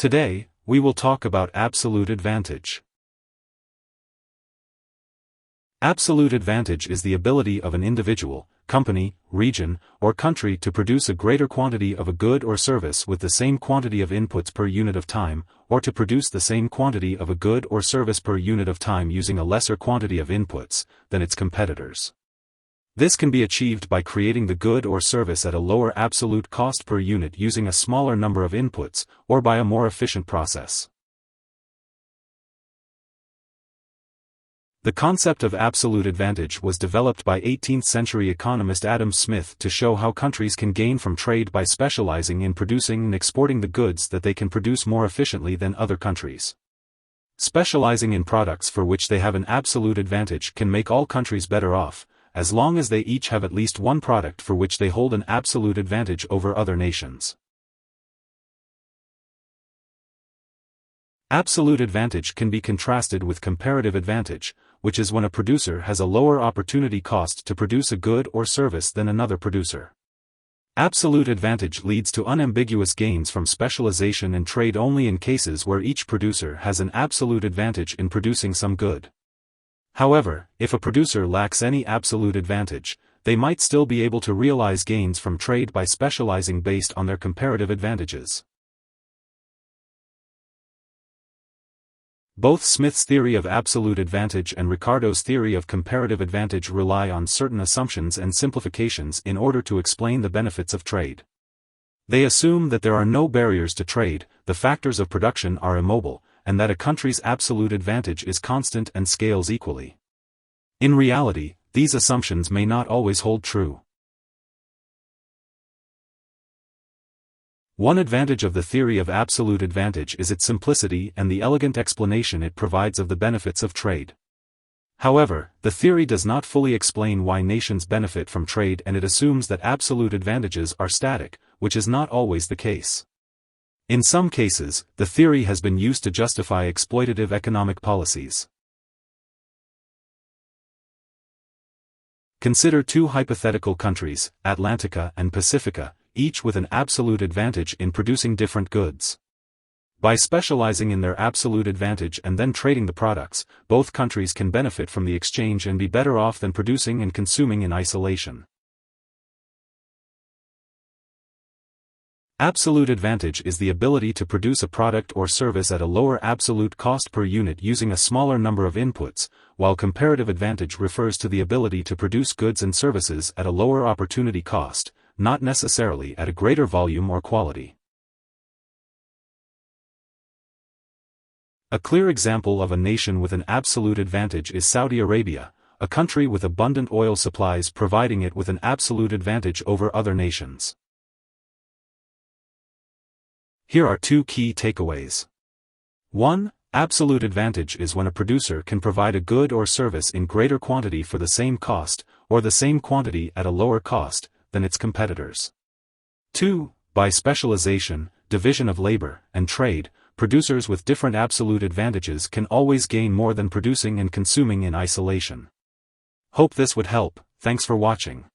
Today, we will talk about absolute advantage. Absolute advantage is the ability of an individual, company, region, or country to produce a greater quantity of a good or service with the same quantity of inputs per unit of time, or to produce the same quantity of a good or service per unit of time using a lesser quantity of inputs than its competitors. This can be achieved by creating the good or service at a lower absolute cost per unit using a smaller number of inputs, or by a more efficient process. The concept of absolute advantage was developed by 18th-century economist Adam Smith to show how countries can gain from trade by specializing in producing and exporting the goods that they can produce more efficiently than other countries. Specializing in products for which they have an absolute advantage can make all countries better off, as long as they each have at least one product for which they hold an absolute advantage over other nations. Absolute advantage can be contrasted with comparative advantage, which is when a producer has a lower opportunity cost to produce a good or service than another producer. Absolute advantage leads to unambiguous gains from specialization and trade only in cases where each producer has an absolute advantage in producing some good. However, if a producer lacks any absolute advantage, they might still be able to realize gains from trade by specializing based on their comparative advantages. Both Smith's theory of absolute advantage and Ricardo's theory of comparative advantage rely on certain assumptions and simplifications in order to explain the benefits of trade. They assume that there are no barriers to trade, the factors of production are immobile, and that a country's absolute advantage is constant and scales equally. In reality, these assumptions may not always hold true. One advantage of the theory of absolute advantage is its simplicity and the elegant explanation it provides of the benefits of trade. However, the theory does not fully explain why nations benefit from trade, and it assumes that absolute advantages are static, which is not always the case. In some cases, the theory has been used to justify exploitative economic policies. Consider two hypothetical countries, Atlantica and Pacifica, each with an absolute advantage in producing different goods. By specializing in their absolute advantage and then trading the products, both countries can benefit from the exchange and be better off than producing and consuming in isolation. Absolute advantage is the ability to produce a product or service at a lower absolute cost per unit using a smaller number of inputs, while comparative advantage refers to the ability to produce goods and services at a lower opportunity cost, not necessarily at a greater volume or quality. A clear example of a nation with an absolute advantage is Saudi Arabia, a country with abundant oil supplies providing it with an absolute advantage over other nations. Here are two key takeaways. 1. Absolute advantage is when a producer can provide a good or service in greater quantity for the same cost, or the same quantity at a lower cost, than its competitors. 2. By specialization, division of labor, and trade, producers with different absolute advantages can always gain more than producing and consuming in isolation. Hope this would help. Thanks for watching.